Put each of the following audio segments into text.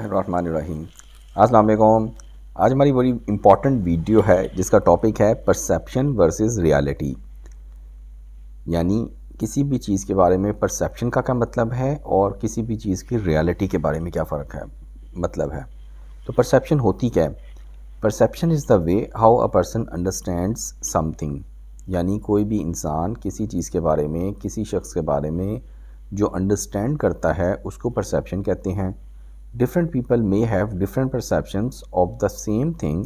बिस्मिल्लाहिर्रहमानिर्रहीम। अस्सलाम वालेकुम। आज हमारी बड़ी इम्पॉर्टेंट वीडियो है जिसका टॉपिक है परसेप्शन वर्सेस रियलिटी। यानी किसी भी चीज़ के बारे में परसेप्शन का क्या मतलब है और किसी भी चीज़ की रियलिटी के बारे में क्या फ़र्क है मतलब है। तो परसेप्शन होती क्या है? Perception is the way how a person understands something. यानी कोई भी इंसान किसी चीज़ के बारे में, किसी शख्स के बारे में जो अंडरस्टैंड करता है उसको परसेप्शन कहते हैं। Different people may have different perceptions of the same thing,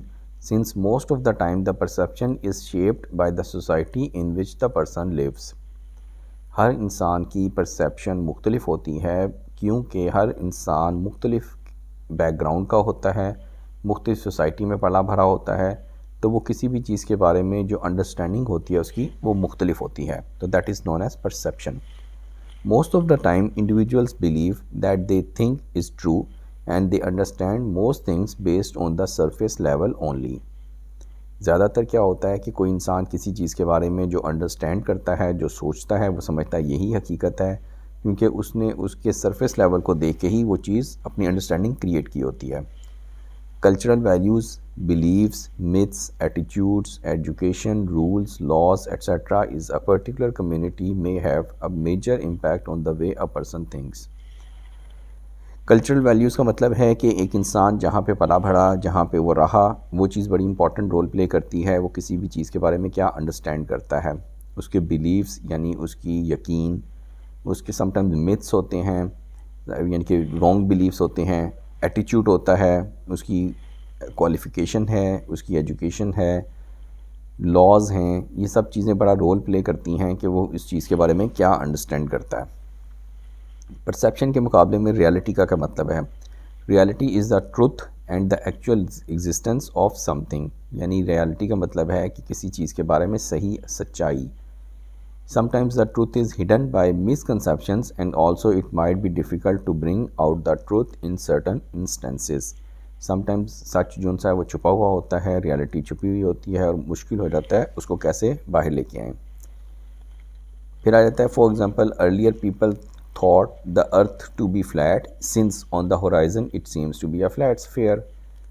since most of the time the perception is shaped by the society in which the person lives. हर इंसान की परसेप्शन मुख्तलिफ होती है क्योंकि हर इंसान मुख्तलिफ बैकग्राउंड का होता है, मुख्तलिफ सोसाइटी में पला भरा होता है, तो वो किसी भी चीज़ के बारे में जो अंडरस्टैंडिंग होती है उसकी वो मुख्तलिफ होती है। तो that is known as perception. Most of the time, individuals believe that they think is true and they understand most things based on the surface level only. ज़्यादातर क्या होता है कि कोई इंसान किसी चीज़ के बारे में जो अंडरस्टैंड करता है, जो सोचता है, वो समझता है यही हकीकत है क्योंकि उसने उसके सरफेस लेवल को देख के ही वो चीज़ अपनी अंडरस्टैंडिंग क्रिएट की होती है। Cultural values, beliefs, myths, attitudes, education, rules, laws, etc. is a particular community may have a major impact on the way a person thinks. Cultural values का मतलब है कि एक इंसान जहाँ पे पला बढ़ा, जहाँ पे वो रहा, वो चीज़ बड़ी इंपॉर्टेंट रोल प्ले करती है। वो किसी भी चीज़ के बारे में क्या अंडरस्टैंड करता है, उसके बिलीव्स यानी उसकी यकीन, उसके समटाइम्स मिथ्स होते हैं यानी कि रॉन्ग बिलीव्स होते हैं, एटीट्यूड होता है, उसकी क्वालिफ़िकेशन है, उसकी एजुकेशन है, लॉज हैं, ये सब चीज़ें बड़ा रोल प्ले करती हैं कि वो इस चीज़ के बारे में क्या अंडरस्टैंड करता है। परसेप्शन के मुकाबले में रियलिटी का क्या मतलब है? Reality is the truth and the actual existence of something. यानी रियलिटी का मतलब है कि किसी चीज़ के बारे में सही सच्चाई। Sometimes the truth is hidden by misconceptions and also it might be difficult to bring out the truth in certain instances. Sometimes सच जो सा है वो छुपा हुआ होता है, रियलिटी छुपी हुई होती है और मुश्किल हो जाता है उसको कैसे बाहर लेके आएँ। फिर आ जाता है for example earlier people thought the earth to be flat since on the horizon it seems to be a flat sphere.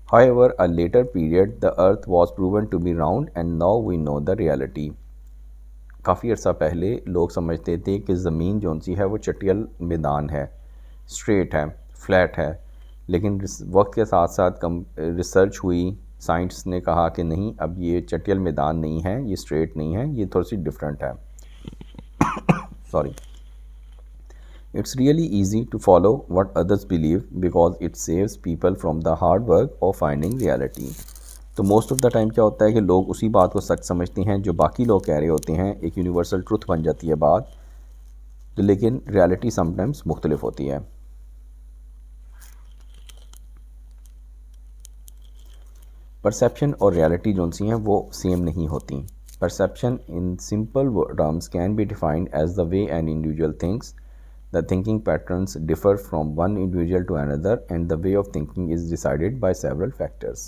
However, a later period the earth was proven to be round and now we know the reality. काफ़ी अर्सा पहले लोग समझते थे कि ज़मीन जो सी है वो चटियल मैदान है, स्ट्रेट है, फ्लैट है, लेकिन वक्त के साथ साथ कम रिसर्च हुई, साइंस ने कहा कि नहीं, अब ये चटियल मैदान नहीं है, ये स्ट्रेट नहीं है, ये थोड़ी सी डिफरेंट है। Sorry. It's really easy to follow what others believe because it saves people from the hard work of finding reality. तो मोस्ट ऑफ द टाइम क्या होता है कि लोग उसी बात को सच समझते हैं जो बाकी लोग कह रहे होते हैं, एक यूनिवर्सल ट्रुथ बन जाती है बात, तो लेकिन रियलिटी समटाइम्स मुख्तलिफ होती है। परसेप्शन और रियलिटी जो सी हैं वो सेम नहीं होती। Perception in simple terms can be defined as the way an individual thinks. The thinking patterns differ from one individual to another and the way of thinking is decided by several factors.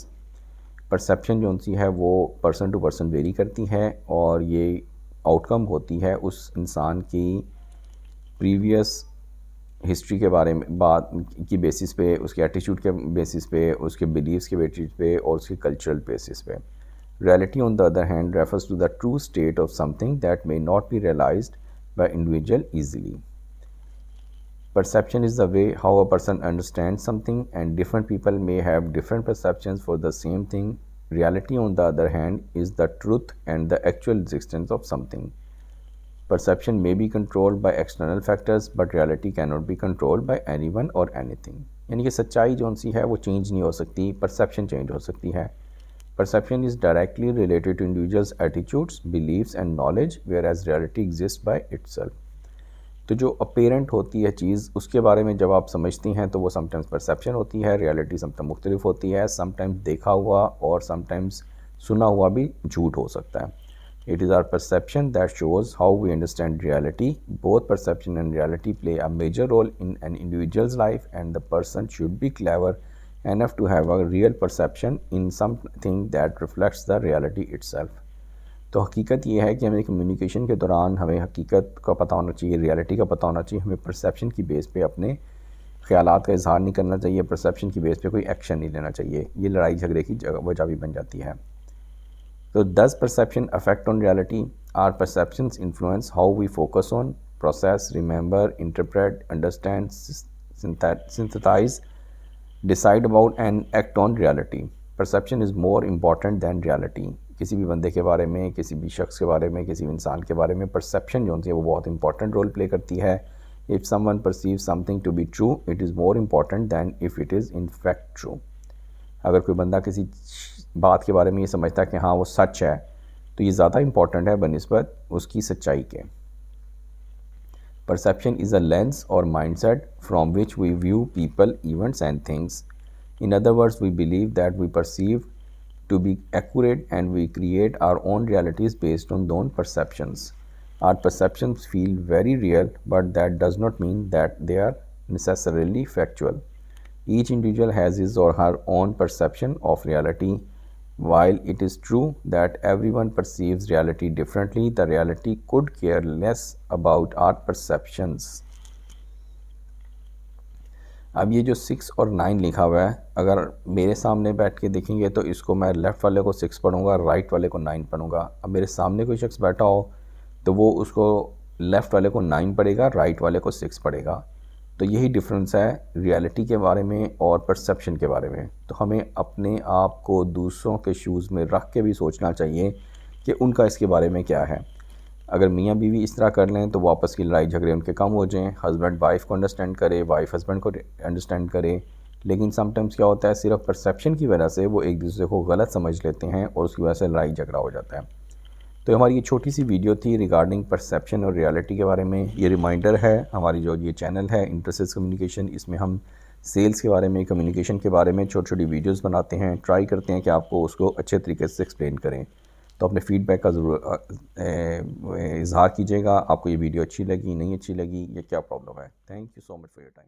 Perception जो सी है वो person to person very करती है और ये outcome होती है उस इंसान की प्रीवियस हिस्ट्री के बारे में बात की बेसिस पे, उसके एटीट्यूड के बेसिस पे, उसके बिलीव्स के बेसिस पे और उसके कल्चरल बेसिस पे। Reality on the other hand refers to the true state of something that may not be realised by individual easily. Perception is the way how a person understands something and different people may have different perceptions for the same thing. Reality on the other hand is the truth and the actual existence of something. Perception may be controlled by external factors but reality cannot be controlled by anyone or anything. यानी कि सच्चाई जो सी है वो change नहीं हो सकती, perception change हो सकती है. Perception is directly related to individuals' attitudes, beliefs and knowledge whereas reality exists by itself. तो जो अपेरेंट होती है चीज़ उसके बारे में जब आप समझती हैं तो वो समटाइम्स परसेप्शन होती है, रियलिटी समटाइम्स मुख्तलिफ होती है, समटाइम्स देखा हुआ और समटाइम्स सुना हुआ भी झूठ हो सकता है. It is our perception that shows how we understand reality. Both perception and reality play a major role in an individual's life and the person should be clever enough to have a real perception in something that reflects the reality itself. तो हकीकत ये है कि हमें communication के दौरान हमें हकीकत का पता होना चाहिए, रियलिटी का पता होना चाहिए. हमें परसेप्शन की बेस पे अपने ख़यालात का इजहार नहीं करना चाहिए, परसेप्शन की बेस पे कोई एक्शन नहीं लेना चाहिए। ये लड़ाई झगड़े की वजह भी बन जाती है। तो does perception affect on reality? Our perceptions influence how we focus on, process, remember, interpret, understand, synthesize, decide about and act on reality. Perception is more important than reality. किसी भी बंदे के बारे में, किसी भी शख्स के बारे में, किसी भी इंसान के बारे में परसेप्शन जो होती है वो बहुत इंपॉर्टेंट रोल प्ले करती है। If someone perceives something to be true, it is more important than if it is in fact true. अगर कोई बंदा किसी बात के बारे में ये समझता है कि हाँ वो सच है, तो ये ज़्यादा इम्पॉर्टेंट है बनिस्बत उसकी सच्चाई के। परसेप्शन इज़ अ लेंस और mindset from which we view people, events and things. In other words, we believe that we perceive to be accurate and we create our own realities based on those perceptions. Our perceptions feel very real, but that does not mean that they are necessarily factual. Each individual has his or her own perception of reality. While it is true that everyone perceives reality differently, the reality could care less about our perceptions. अब ये जो 6 और 9 लिखा हुआ है, अगर मेरे सामने बैठ के देखेंगे तो इसको मैं लेफ़्ट वाले को 6 पढ़ूँगा, राइट वाले को 9 पढ़ूँगा। अब मेरे सामने कोई शख्स बैठा हो तो वो उसको लेफ़्ट वाले को 9 पढ़ेगा, राइट वाले को 6 पढ़ेगा। तो यही डिफरेंस है रियलिटी के बारे में और परसेप्शन के बारे में। तो हमें अपने आप को दूसरों के शूज़ में रख के भी सोचना चाहिए कि उनका इसके बारे में क्या है। अगर मियाँ बीवी इस तरह कर लें तो वापस की लड़ाई झगड़े उनके कम हो जाएं, हस्बैंड वाइफ को अंडरस्टैंड करे, वाइफ हस्बैंड को अंडरस्टैंड करे। लेकिन समटाइम्स क्या होता है, सिर्फ परसेप्शन की वजह से वो एक दूसरे को गलत समझ लेते हैं और उसकी वजह से लड़ाई झगड़ा हो जाता है। तो हमारी ये छोटी सी वीडियो थी रिगार्डिंग परसेप्शन और रियलिटी के बारे में। ये रिमाइंडर है, हमारी जो ये चैनल है इंटरसेस कम्युनिकेशन, इसमें हम सेल्स के बारे में, कम्युनिकेशन के बारे में छोटी छोटी वीडियोज़ बनाते हैं। ट्राई करते हैं कि आपको उसको अच्छे तरीके से एक्सप्लेन करें। तो अपने फ़ीडबैक का ज़रूर इज़हार कीजिएगा। आपको ये वीडियो अच्छी लगी, नहीं अच्छी लगी, या क्या प्रॉब्लम है। Thank you so much for your time.